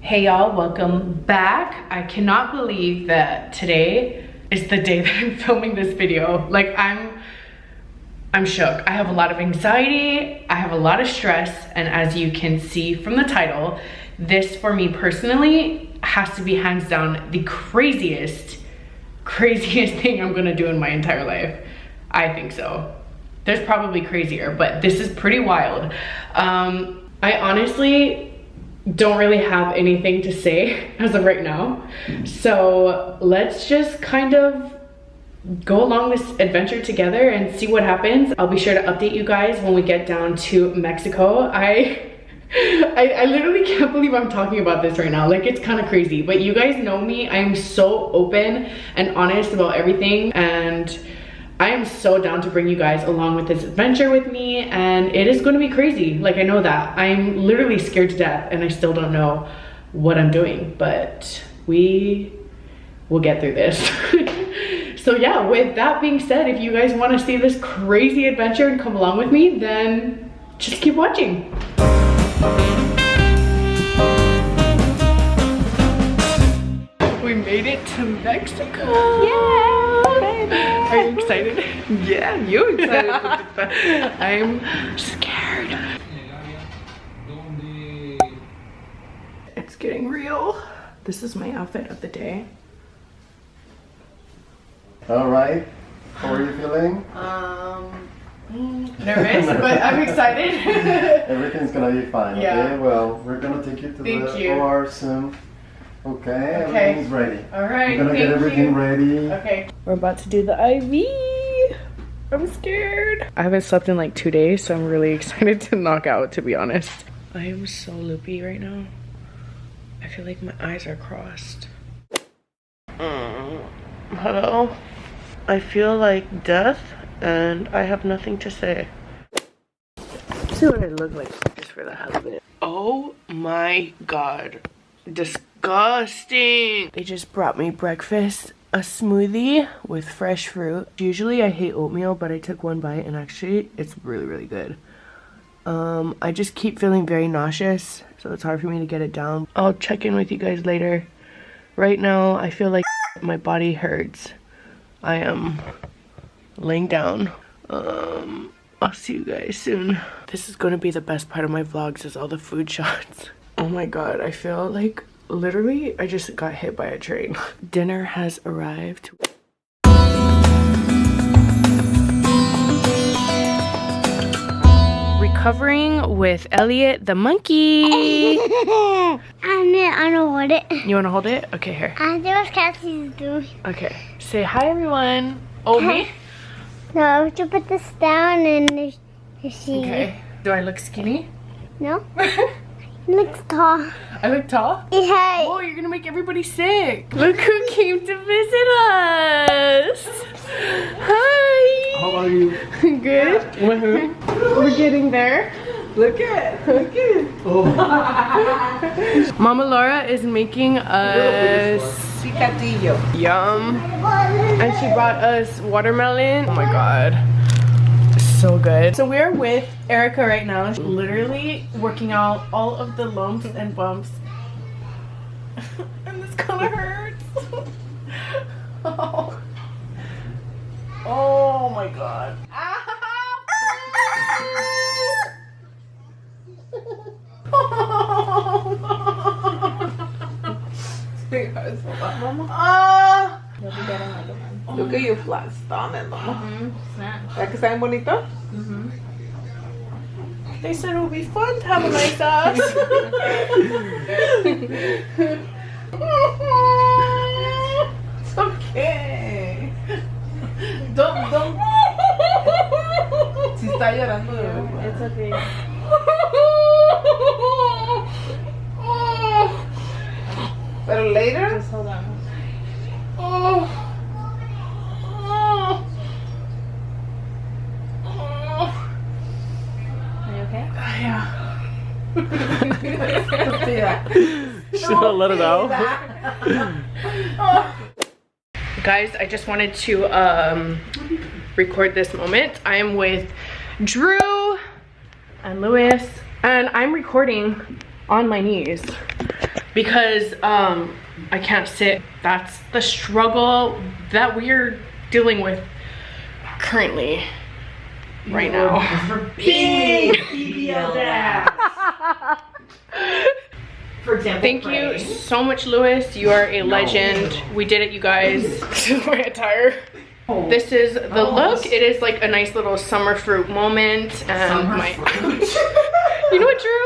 Hey y'all, welcome back. I cannot believe that today is the day that I'm filming this video. Like I'm shook. I have a lot of anxiety, I have a lot of stress, and as you can see from the title, this for me personally has to be hands down the craziest thing I'm gonna do in my entire life. I think so. There's probably crazier, but this is pretty wild. I honestly don't really have anything to say as of right now. So let's just kind of go along this adventure together and see what happens. I'll be sure to update you guys when we get down to Mexico. I literally can't believe I'm talking about this right now. Like, it's kind of crazy, but you guys know me. I am so open and honest about everything, and I am so down to bring you guys along with this adventure with me, and it is going to be crazy. Like, I know that. I'm literally scared to death, and I still don't know what I'm doing, but we will get through this. So yeah, with that being said, if you guys want to see this crazy adventure and come along with me, then just keep watching. We made it to Mexico. Yeah, baby. Are you excited? Yeah, you excited. I'm scared. It's getting real. This is my outfit of the day. All right. How are you feeling? Nervous, but I'm excited. Everything's gonna be fine. Yeah. Okay. Well, we're gonna take you to the OR soon. Okay. Everything's ready. All right. We're gonna get everything ready. Okay. We're about to do the IV. I'm scared. I haven't slept in like 2 days, so I'm really excited to knock out, to be honest. I am so loopy right now. I feel like my eyes are crossed. Hello? I feel like death, and I have nothing to say. Let's see what I look like just for the hell of it. Oh my god. Disgusting. They just brought me breakfast. A smoothie with fresh fruit. Usually I hate oatmeal, but I took one bite and actually it's really good. I just keep feeling very nauseous, so it's hard for me to get it down. I'll check in with you guys later. Right now I feel like my body hurts. I am laying down. I'll see you guys soon. This is gonna be the best part of my vlogs, is all the food shots. Oh my god, I feel like literally I just got hit by a train. Dinner has arrived. Recovering with Elliot the monkey. I don't hold it. You wanna hold it? Okay, here. I think what Cassie's doing. Okay. Say hi, everyone. Oh, me? No, to put this down and she. Okay. Do I look skinny? No. Looks tall. I look tall? Hey. Oh, you're gonna make everybody sick. Look who came to visit us. Hi. How are you? Good. We're getting there. Look at. Oh. Mama Laura is making us yum. And she brought us watermelon. Oh my god. So good. So we're with Erica right now. She's literally working out all of the lumps and bumps. And this kind of hurts. Oh. Oh my god. Look at your flat stomach, mama. ¿Ya que saben bonito? They said it would be fun to have a nice ass. It's okay. Don't. Si está llorando de verdad. It's okay. Pero later. Just hold on. Are you okay? Yeah. Should I let it out? Guys, I just wanted to record this moment. I am with Drew and Lewis, and I'm recording on my knees. because I can't sit. That's the struggle that we're dealing with currently right now. Big BBL dad. For example, thank you so much, Lewis. You are a legend. We did it, you guys. This is my attire. This is the look. It is like a nice little summer fruit moment. And you know what, Drew?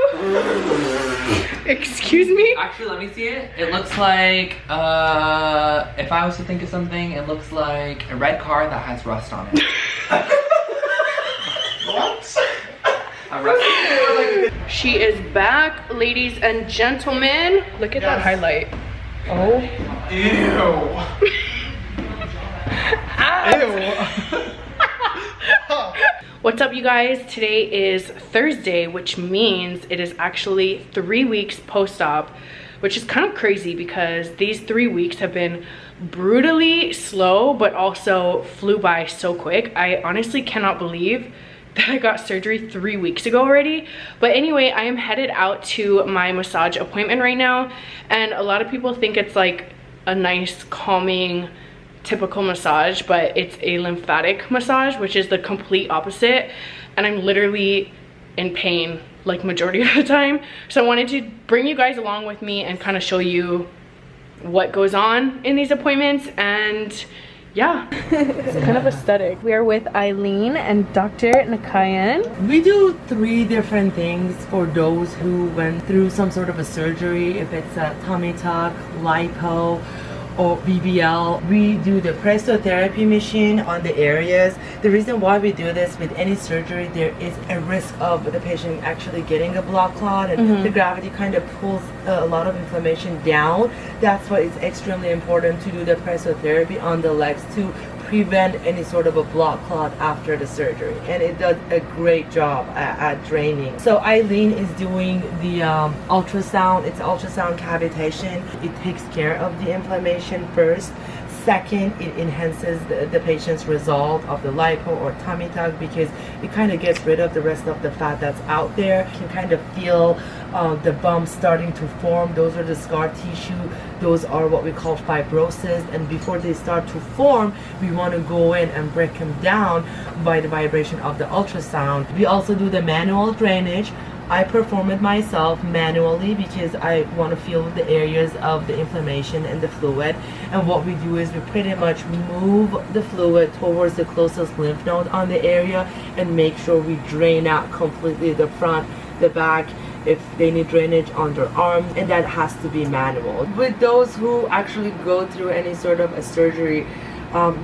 Excuse me? Actually, let me see it. It looks like, if I was to think of something, it looks like a red car that has rust on it. What? She is back, ladies and gentlemen. Look at that highlight. Oh. Ew. What's up, you guys? Today is Thursday, which means it is actually 3 weeks post-op, which is kind of crazy because these 3 weeks have been brutally slow, but also flew by so quick. I honestly cannot believe that I got surgery 3 weeks ago already. But anyway, I am headed out to my massage appointment right now, and a lot of people think it's like a nice, calming, typical massage, but it's a lymphatic massage, which is the complete opposite, and I'm literally in pain like majority of the time. So I wanted to bring you guys along with me and kind of show you what goes on in these appointments. And yeah, it's kind of aesthetic. We are with Eileen and Dr. Nakayan. We do 3 different things for those who went through some sort of a surgery. If it's a tummy tuck, lipo, or BBL, we do the pressotherapy machine on the areas. The reason why we do this with any surgery, there is a risk of the patient actually getting a blood clot, and the gravity kind of pulls a lot of inflammation down. That's why it's extremely important to do the pressotherapy on the legs to prevent any sort of a blood clot after the surgery, and it does a great job at draining. So Eileen is doing the ultrasound. It's ultrasound cavitation. It takes care of the inflammation first. Second, it enhances the patient's result of the lipo or tummy tuck because it kind of gets rid of the rest of the fat that's out there. You can kind of feel the bumps starting to form. Those are the scar tissue. Those are what we call fibrosis, and before they start to form, we want to go in and break them down by the vibration of the ultrasound. We also do the manual drainage. I perform it myself manually because I want to feel the areas of the inflammation and the fluid. And what we do is we pretty much move the fluid towards the closest lymph node on the area and make sure we drain out completely the front, the back, if they need drainage on their arms, and that has to be manual. With those who actually go through any sort of a surgery,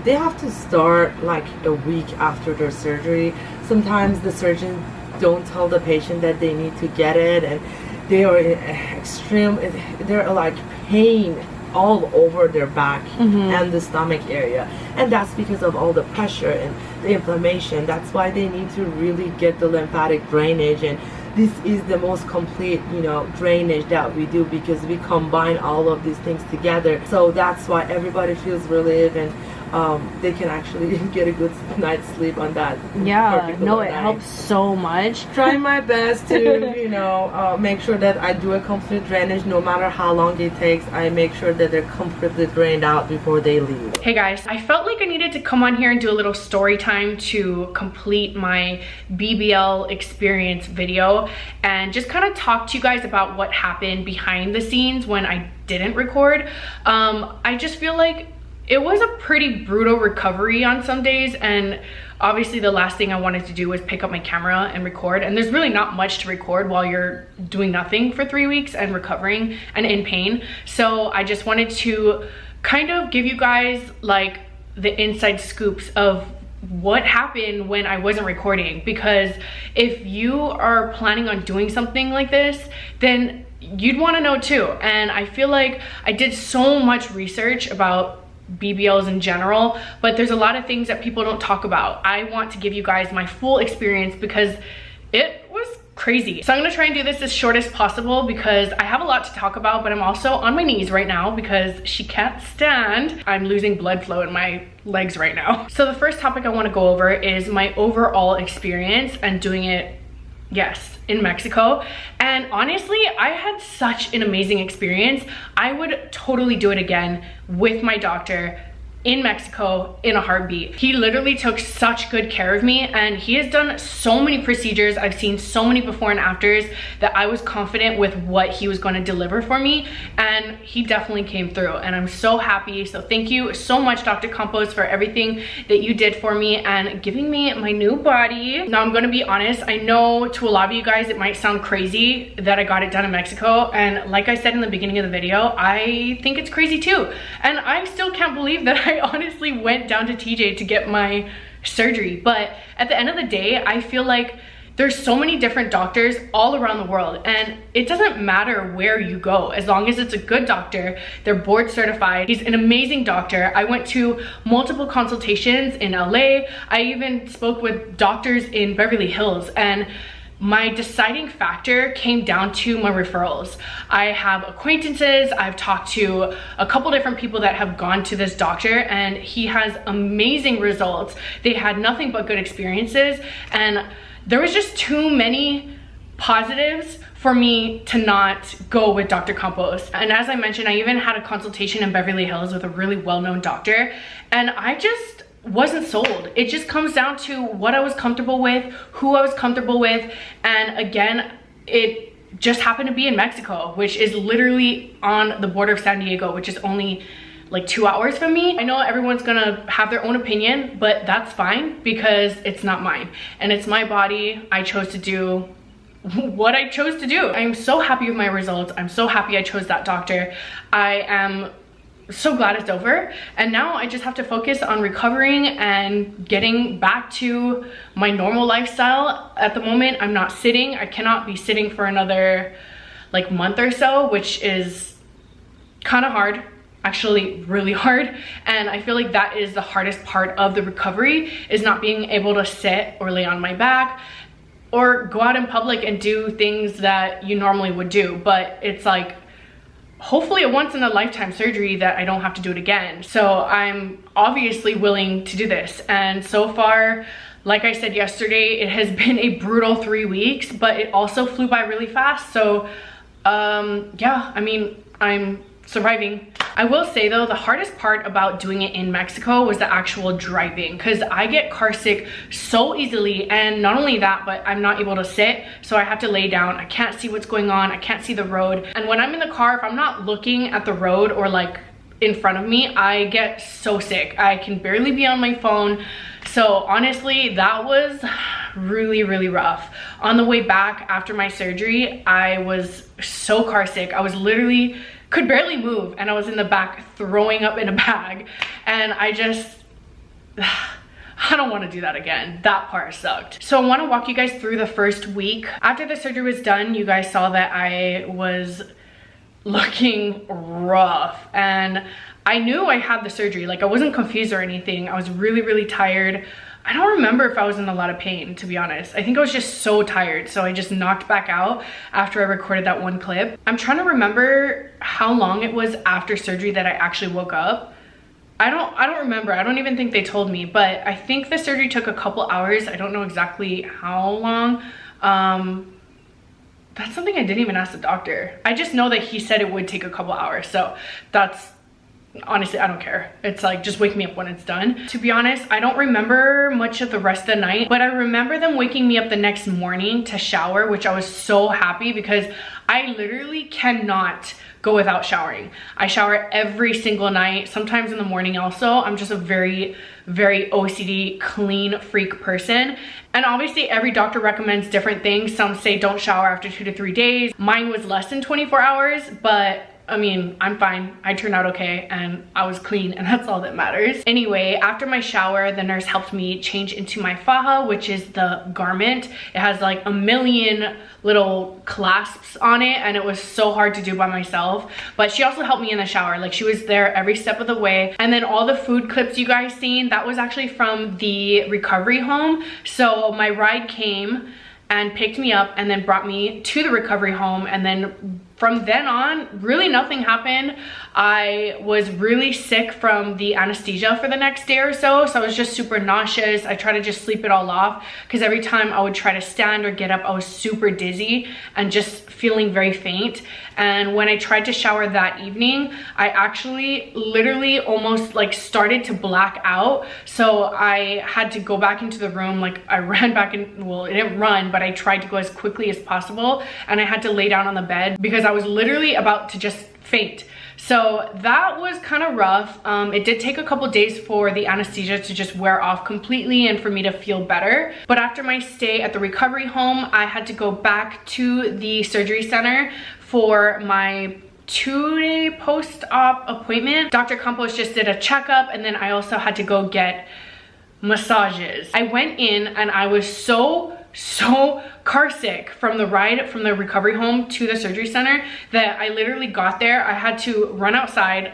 they have to start like a week after their surgery. Sometimes the surgeon don't tell the patient that they need to get it, and they are in extreme, they're like pain all over their back and the stomach area, and that's because of all the pressure and the inflammation. That's why they need to really get the lymphatic drainage, and this is the most complete, you know, drainage that we do because we combine all of these things together. So that's why everybody feels relief, and they can actually get a good night's sleep on that. Yeah, no, it helps so much. Trying my best to, you know, make sure that I do a complete drainage. No matter how long it takes, I make sure that they're completely drained out before they leave. Hey guys, I felt like I needed to come on here and do a little story time to complete my BBL experience video and just kind of talk to you guys about what happened behind the scenes when I didn't record. I just feel like it was a pretty brutal recovery on some days, and obviously the last thing I wanted to do was pick up my camera and record, and there's really not much to record while you're doing nothing for 3 weeks and recovering and in pain. So I just wanted to kind of give you guys like the inside scoops of what happened when I wasn't recording, because if you are planning on doing something like this, then you'd want to know too. And I feel like I did so much research about BBLs in general, but there's a lot of things that people don't talk about. I want to give you guys my full experience because it was crazy. So I'm gonna try and do this as short as possible because I have a lot to talk about, but I'm also on my knees right now because she can't stand. I'm losing blood flow in my legs right now. So the first topic I want to go over is my overall experience and doing it Yes, in Mexico. And honestly, I had such an amazing experience. I would totally do it again with my doctor in Mexico in a heartbeat. He literally took such good care of me, and he has done so many procedures. I've seen so many before and afters that I was confident with what he was going to deliver for me, and he definitely came through, and I'm so happy. So thank you so much, Dr. Campos, for everything that you did for me and giving me my new body. Now I'm gonna be honest, I know to a lot of you guys it might sound crazy that I got it done in Mexico, and like I said in the beginning of the video, I think it's crazy too, and I still can't believe that I honestly went down to TJ to get my surgery. But at the end of the day, I feel like there's so many different doctors all around the world, and it doesn't matter where you go as long as it's a good doctor. They're board certified. He's an amazing doctor. I went to multiple consultations in LA. I even spoke with doctors in Beverly Hills, and my deciding factor came down to my referrals. I have acquaintances, I've talked to a couple different people that have gone to this doctor, and he has amazing results. They had nothing but good experiences, and there was just too many positives for me to not go with Dr. Campos. And as I mentioned, I even had a consultation in Beverly Hills with a really well-known doctor, and I just wasn't sold. It just comes down to what I was comfortable with, who I was comfortable with, and again, it just happened to be in Mexico, which is literally on the border of San Diego, which is only like 2 hours from me. I know everyone's gonna have their own opinion, but that's fine because it's not mine, and it's my body. I chose to do what I chose to do. I'm so happy with my results. I'm so happy I chose that doctor. I am so glad it's over, and now I just have to focus on recovering and getting back to my normal lifestyle. At the moment, I'm not sitting. I cannot be sitting for another like month or so, which is kind of hard, actually really hard. And I feel like that is the hardest part of the recovery, is not being able to sit or lay on my back or go out in public and do things that you normally would do. But it's like hopefully a once in a lifetime surgery that I don't have to do it again. So I'm obviously willing to do this. And so far, like I said yesterday, it has been a brutal 3 weeks, but it also flew by really fast. So yeah, I mean, I'm surviving. I will say though, the hardest part about doing it in Mexico was the actual driving, because I get car sick so easily, and not only that, but I'm not able to sit, so I have to lay down. I can't see what's going on, I can't see the road, and when I'm in the car, if I'm not looking at the road or like in front of me, I get so sick. I can barely be on my phone. So honestly, that was really, really rough. On the way back after my surgery, I was so car sick. I was literally could barely move, and I was in the back throwing up in a bag, and I don't want to do that again. That part sucked. So I want to walk you guys through the first week. After the surgery was done, you guys saw that I was looking rough, and I knew I had the surgery. Like, I wasn't confused or anything. I was really, really tired. I don't remember if I was in a lot of pain, to be honest. I think I was just so tired, so I just knocked back out after I recorded that one clip. I'm trying to remember how long it was after surgery that I actually woke up. I don't remember. I don't even think they told me, but I think the surgery took a couple hours. I don't know exactly how long. That's something I didn't even ask the doctor. I just know that he said it would take a couple hours, so that's, honestly, I don't care. It's like, just wake me up when it's done. To be honest, I don't remember much of the rest of the night, but I remember them waking me up the next morning to shower, which I was so happy because I literally cannot go without showering. I shower every single night, sometimes in the morning also. I'm just a very, very OCD, clean freak person. And obviously every doctor recommends different things. Some say don't shower after 2 to 3 days. Mine was less than 24 hours, but I mean, I'm fine. I turned out okay, and I was clean, and that's all that matters. Anyway, after my shower, the nurse helped me change into my faja, which is the garment. It has like a million little clasps on it, and it was so hard to do by myself. But she also helped me in the shower. Like, she was there every step of the way. And then all the food clips you guys seen, that was actually from the recovery home. So my ride came and picked me up and then brought me to the recovery home, and then from then on, really nothing happened. I was really sick from the anesthesia for the next day or so. So I was just super nauseous. I tried to just sleep it all off because every time I would try to stand or get up, I was super dizzy and just feeling very faint. And when I tried to shower that evening, I actually literally almost like started to black out. So I had to go back into the room. Like I ran back in, well, I didn't run, but I tried to go as quickly as possible. And I had to lay down on the bed because I was literally about to just faint. So that was kind of rough. It did take a couple days for the anesthesia to just wear off completely and for me to feel better. But after my stay at the recovery home, I had to go back to the surgery center for my 2-day post-op appointment. Dr. Campos just did a checkup, and then I also had to go get massages. I went in and I was so car sick from the ride from the recovery home to the surgery center that I literally got there. I had to run outside,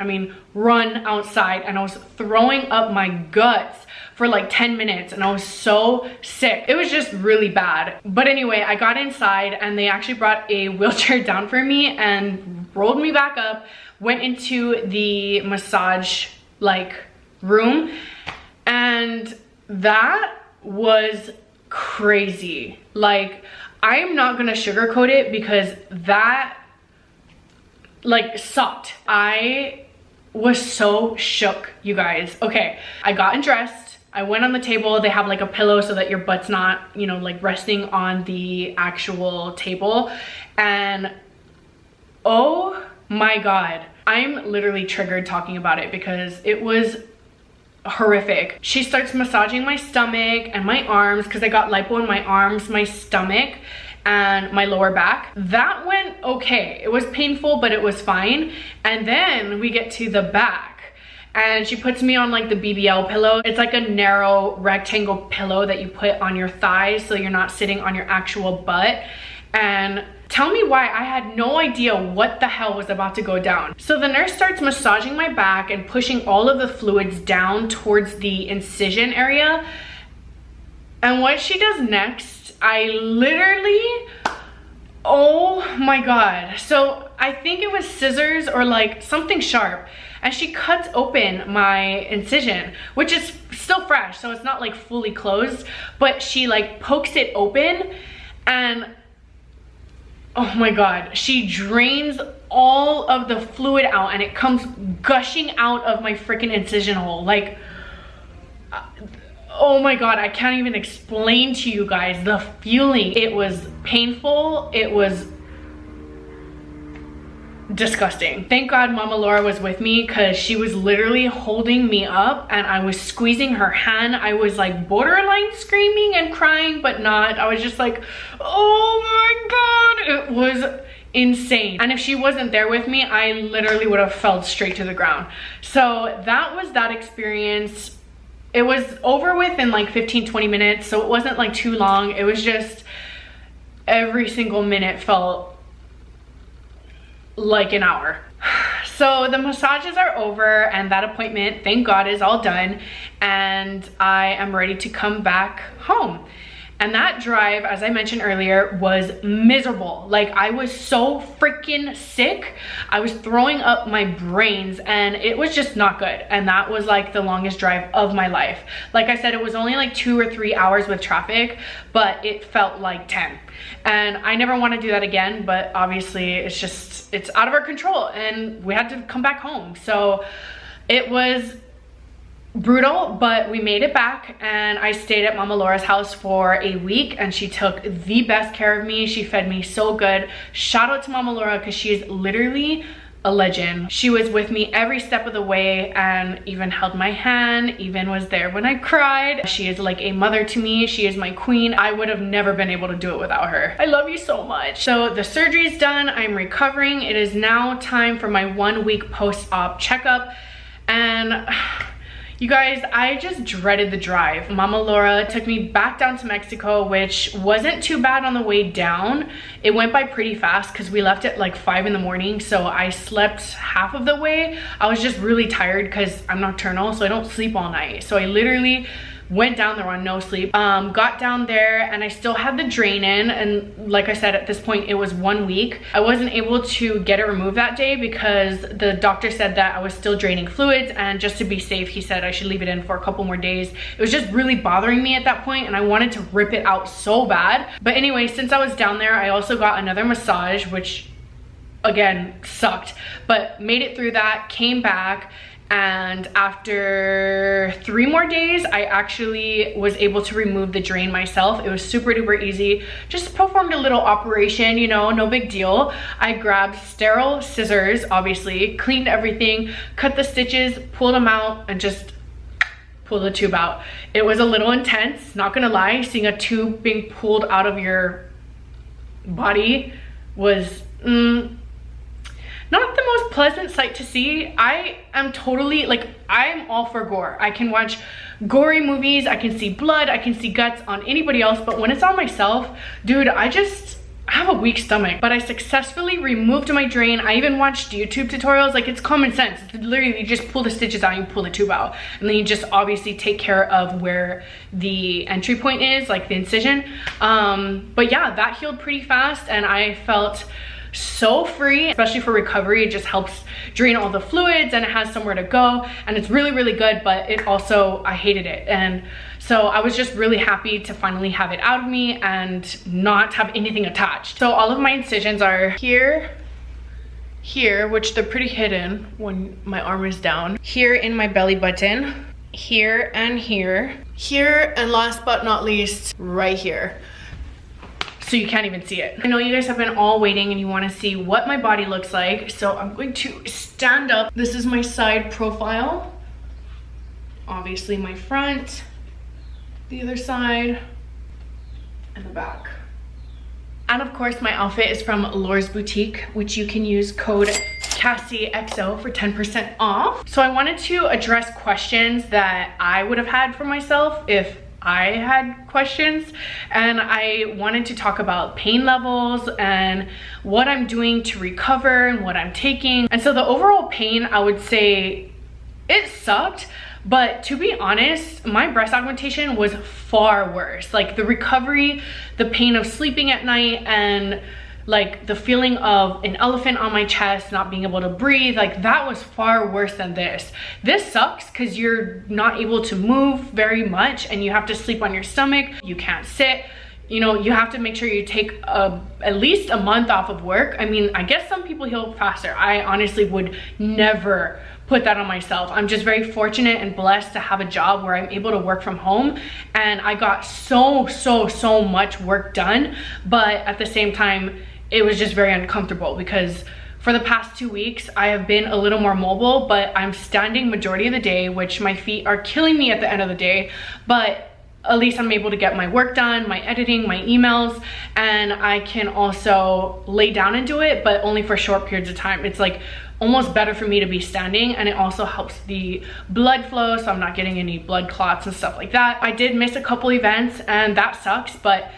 run outside, and I was throwing up my guts for like 10 minutes and I was so sick. It was just really bad. But anyway, I got inside and they actually brought a wheelchair down for me and rolled me back up, went into the massage like room, and that was crazy. Like, I am not gonna sugarcoat it because that like sucked. I was so shook, you guys. Okay, I got undressed. I went on the table. They have like a pillow so that your butt's not, you know, like resting on the actual table. And oh my God, I'm literally triggered talking about it because it was horrific. She starts massaging my stomach and my arms because I got lipo in my arms, my stomach, and my lower back. That went okay. It was painful, but it was fine. And then we get to the back and she puts me on like the BBL pillow. It's like a narrow rectangle pillow that you put on your thighs so you're not sitting on your actual butt. And tell me why I had no idea what the hell was about to go down. So the nurse starts massaging my back and pushing all of the fluids down towards the incision area. And what she does next, I literally, oh my God. So I think it was scissors or like something sharp. And she cuts open my incision, which is still fresh, so it's not like fully closed, but she like pokes it open and oh my God, she drains all of the fluid out and it comes gushing out of my freaking incision hole. Like, oh my God, I can't even explain to you guys the feeling. It was painful. It was disgusting. Thank God Mama Laura was with me because she was literally holding me up and I was squeezing her hand. I was like borderline screaming and crying, but not. I was just like, oh my God, it was insane. And if she wasn't there with me, I literally would have fell straight to the ground. So that was that experience. It was over with in like 15-20 minutes, so it wasn't like too long. It was just every single minute felt like an hour. So the massages are over and that appointment, thank God, is all done, and I am ready to come back home. And that drive, as I mentioned earlier, was miserable. Like, I was so freaking sick. I was throwing up my brains and it was just not good. And that was like the longest drive of my life. Like I said, it was only like 2 or 3 hours with traffic, but it felt like 10. And I never want to do that again, but obviously it's just, it's out of our control and we had to come back home. So it was brutal, but we made it back and I stayed at Mama Laura's house for a week and she took the best care of me. She fed me so good. Shout out to Mama Laura because she is literally a legend. She was with me every step of the way and even held my hand, even was there when I cried. She is like a mother to me. She is my queen. I would have never been able to do it without her. I love you so much. So the surgery is done. I'm recovering. It is now time for my 1-week post-op checkup. And you guys, I just dreaded the drive. Mama Laura took me back down to Mexico, which wasn't too bad on the way down. It went by pretty fast because we left at like 5 in the morning. So I slept half of the way. I was just really tired because I'm nocturnal, so I don't sleep all night. So I literally went down there on no sleep. Got down there and I still had the drain in, and like I said, at this point it was 1 week. I wasn't able to get it removed that day because the doctor said that I was still draining fluids, and just to be safe, he said I should leave it in for a couple more days. It was just really bothering me at that point and I wanted to rip it out so bad. But anyway, since I was down there, I also got another massage, which again sucked, but made it through that, came back, and after 3 more days, I actually was able to remove the drain myself. It was super duper easy. Just performed a little operation, you know, no big deal. I grabbed sterile scissors, obviously, cleaned everything, cut the stitches, pulled them out, and just pulled the tube out. It was a little intense, not gonna lie. Seeing a tube being pulled out of your body was not the most pleasant sight to see. I am totally, like, I'm all for gore. I can watch gory movies, I can see blood, I can see guts on anybody else, but when it's on myself, dude, I have a weak stomach. But I successfully removed my drain. I even watched YouTube tutorials. Like, it's common sense. It's literally, you just pull the stitches out and you pull the tube out, and then you just obviously take care of where the entry point is, like the incision. But yeah, that healed pretty fast and I felt so free, especially for recovery. It just helps drain all the fluids and it has somewhere to go, and it's really, really good. But it also, I hated it, and so I was just really happy to finally have it out of me and not have anything attached. So all of my incisions are here, which they're pretty hidden when my arm is down, here in my belly button, here and here, and last but not least, right here. So you can't even see it. I know you guys have been all waiting and you want to see what my body looks like, so I'm going to stand up. This is my side profile. Obviously my front, the other side, and the back. And of course my outfit is from Laura's Boutique, which you can use code cassieeXO for 10% off. So I wanted to address questions that I would have had for myself if I had questions, and I wanted to talk about pain levels and what I'm doing to recover and what I'm taking. And so the overall pain, I would say it sucked, but to be honest, my breast augmentation was far worse. Like the recovery, the pain of sleeping at night, and like the feeling of an elephant on my chest, not being able to breathe, like that was far worse than this. This sucks because you're not able to move very much and you have to sleep on your stomach. You can't sit. You know, you have to make sure you take at least a month off of work. I mean, I guess some people heal faster. I honestly would never put that on myself. I'm just very fortunate and blessed to have a job where I'm able to work from home, and I got so much work done, but at the same time, it was just very uncomfortable because for the past 2 weeks, I have been a little more mobile, but I'm standing majority of the day, which my feet are killing me at the end of the day, but at least I'm able to get my work done, my editing, my emails, and I can also lay down and do it, but only for short periods of time. It's like almost better for me to be standing, and it also helps the blood flow, so I'm not getting any blood clots and stuff like that. I did miss a couple events and that sucks, but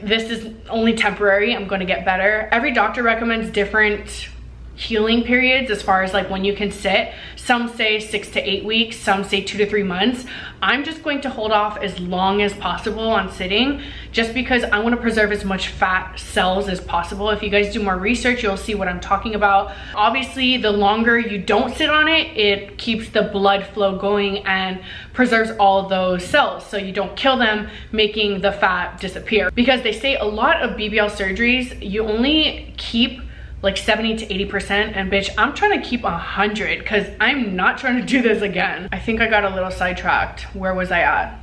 this is only temporary. I'm going to get better. Every doctor recommends different healing periods as far as like when you can sit. Some say 6 to 8 weeks, some say 2 to 3 months. I'm just going to hold off as long as possible on sitting, just because I want to preserve as much fat cells as possible. If you guys do more research, you'll see what I'm talking about. Obviously, the longer you don't sit on it, it keeps the blood flow going and preserves all those cells so you don't kill them, making the fat disappear. Because they say a lot of BBL surgeries, you only keep like 70 to 80%, and bitch, I'm trying to keep 100 because I'm not trying to do this again. I think I got a little sidetracked. Where was I at?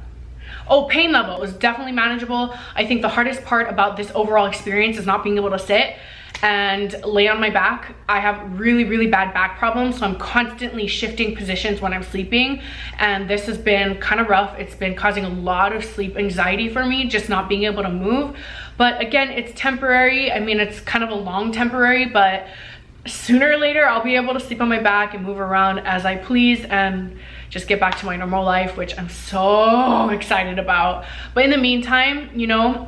Oh, pain level was definitely manageable. I think the hardest part about this overall experience is not being able to sit and lay on my back. I have really bad back problems, so I'm constantly shifting positions when I'm sleeping, and this has been kind of rough. It's been causing a lot of sleep anxiety for me, just not being able to move. But again, it's temporary. I mean, it's kind of a long temporary, but sooner or later I'll be able to sleep on my back and move around as I please and just get back to my normal life, which I'm so excited about. But in the meantime, you know,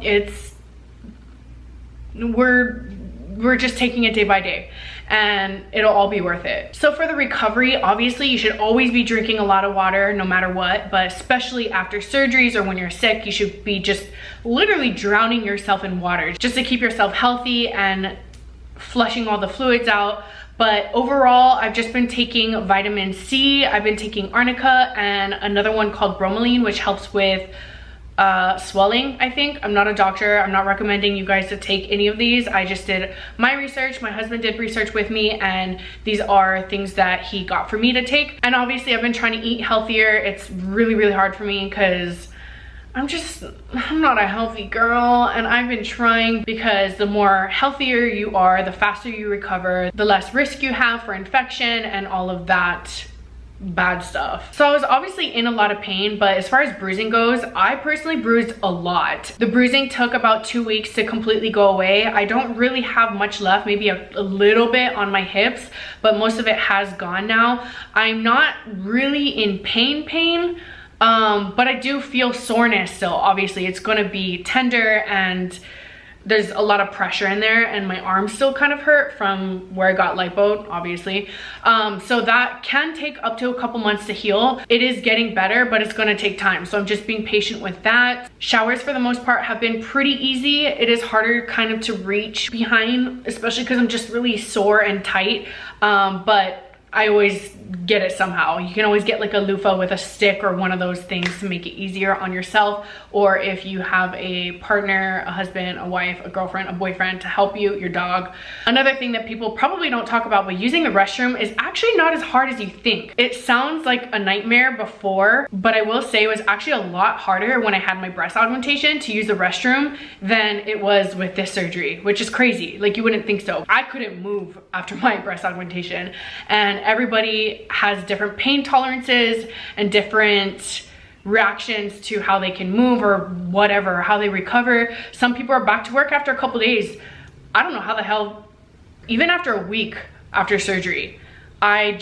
we're we're just taking it day by day, and it'll all be worth it. So for the recovery, obviously you should always be drinking a lot of water no matter what, but especially after surgeries or when you're sick, you should be just literally drowning yourself in water just to keep yourself healthy and flushing all the fluids out. But overall, I've just been taking vitamin C, I've been taking arnica, and another one called bromelain, which helps with swelling, I think. I'm not a doctor. I'm not recommending you guys to take any of these. I just did my research. My husband did research with me, and these are things that he got for me to take. And obviously I've been trying to eat healthier. It's really, really hard for me because I'm not a healthy girl, and I've been trying, because the more healthier you are, the faster you recover, the less risk you have for infection and all of that bad stuff. So I was obviously in a lot of pain, but as far as bruising goes, I personally bruised a lot. The bruising took about 2 weeks to completely go away. I don't really have much left, maybe a little bit on my hips, but most of it has gone now. I'm not really in pain, but I do feel soreness still. Obviously it's going to be tender, and there's a lot of pressure in there, and my arms still kind of hurt from where I got lipoed, obviously. So that can take up to a couple months to heal. It is getting better, but it's going to take time, so I'm just being patient with that. Showers for the most part have been pretty easy. It is harder kind of to reach behind, especially because I'm just really sore and tight, but I always get it somehow. You can always get like a loofah with a stick or one of those things to make it easier on yourself, or if you have a partner, a husband, a wife, a girlfriend, a boyfriend to help you, your dog. Another thing that people probably don't talk about, but using the restroom is actually not as hard as you think. It sounds like a nightmare before, but I will say it was actually a lot harder when I had my breast augmentation to use the restroom than it was with this surgery, which is crazy. Like, you wouldn't think so. I couldn't move after my breast augmentation, and everybody has different pain tolerances and different reactions to how they can move or whatever, how they recover. Some people are back to work after a couple days. I don't know how the hell, even after a week after surgery, I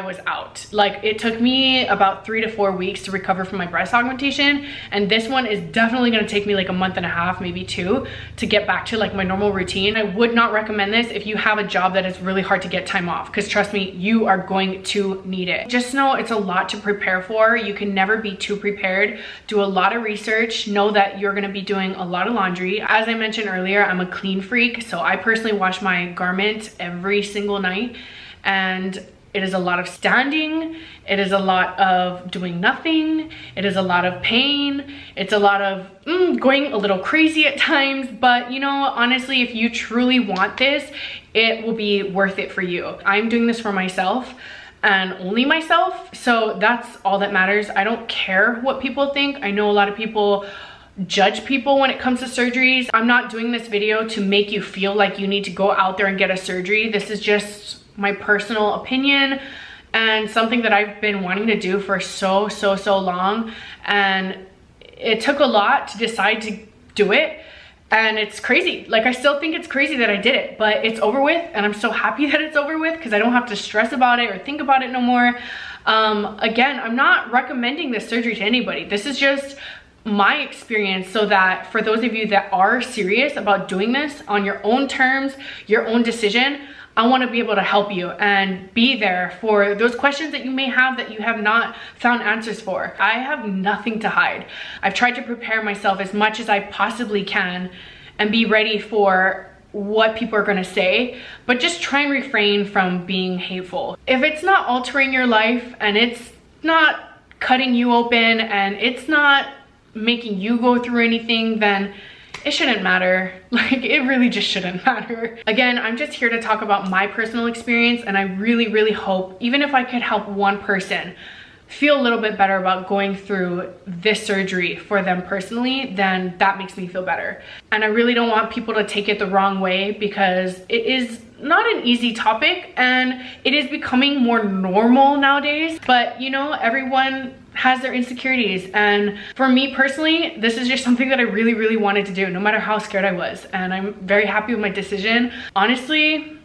was out. Like, it took me about 3 to 4 weeks to recover from my breast augmentation, and this one is definitely going to take me like a month and a half, maybe 2, to get back to like my normal routine. I would not recommend this if you have a job that is really hard to get time off, because trust me, you are going to need it. Just know it's a lot to prepare for. You can never be too prepared. Do a lot of research. Know that you're going to be doing a lot of laundry. As I mentioned earlier, I'm a clean freak, so I personally wash my garments every single night. And it is a lot of standing, it is a lot of doing nothing, it is a lot of pain, it's a lot of going a little crazy at times, but you know, honestly, if you truly want this, it will be worth it for you. I'm doing this for myself and only myself, so that's all that matters. I don't care what people think. I know a lot of people judge people when it comes to surgeries. I'm not doing this video to make you feel like you need to go out there and get a surgery. This is just my personal opinion and something that I've been wanting to do for so long, and it took a lot to decide to do it, and it's crazy. Like, I still think it's crazy that I did it, but it's over with, and I'm so happy that it's over with because I don't have to stress about it or think about it no more. Again, I'm not recommending this surgery to anybody. This is just my experience, so that for those of you that are serious about doing this on your own terms, your own decision, I want to be able to help you and be there for those questions that you may have that you have not found answers for. I have nothing to hide. I've tried to prepare myself as much as I possibly can and be ready for what people are going to say, but just try and refrain from being hateful. If it's not altering your life and it's not cutting you open and it's not making you go through anything, then it shouldn't matter. Like, it really just shouldn't matter. Again, I'm just here to talk about my personal experience, and I really hope, even if I could help one person feel a little bit better about going through this surgery for them personally, then that makes me feel better. And I really don't want people to take it the wrong way, because it is not an easy topic and it is becoming more normal nowadays. But you know, everyone has their insecurities, and for me personally, this is just something that I really wanted to do, no matter how scared I was, and I'm very happy with my decision. Honestly,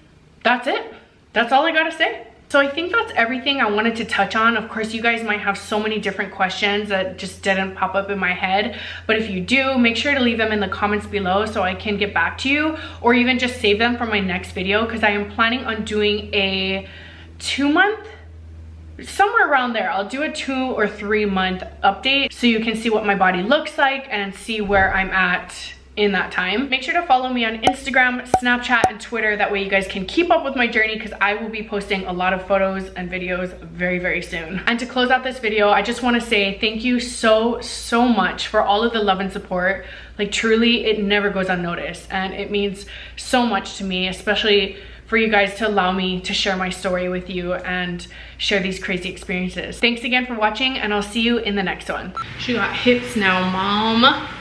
that's it. That's all I gotta say. So I think that's everything I wanted to touch on. Of course, you guys might have so many different questions that just didn't pop up in my head. But if you do, make sure to leave them in the comments below so I can get back to you, or even just save them for my next video, because I am planning on doing a 2-month, somewhere around there. I'll do a 2 or 3 month update so you can see what my body looks like and see where I'm at in that time. Make sure to follow me on Instagram, Snapchat, and Twitter. That way you guys can keep up with my journey, because I will be posting a lot of photos and videos very, very soon. And to close out this video, I just want to say thank you so much for all of the love and support. Like, truly, it never goes unnoticed, and it means so much to me, especially for you guys to allow me to share my story with you and share these crazy experiences. Thanks again for watching, and I'll see you in the next one. She got hips now, mom.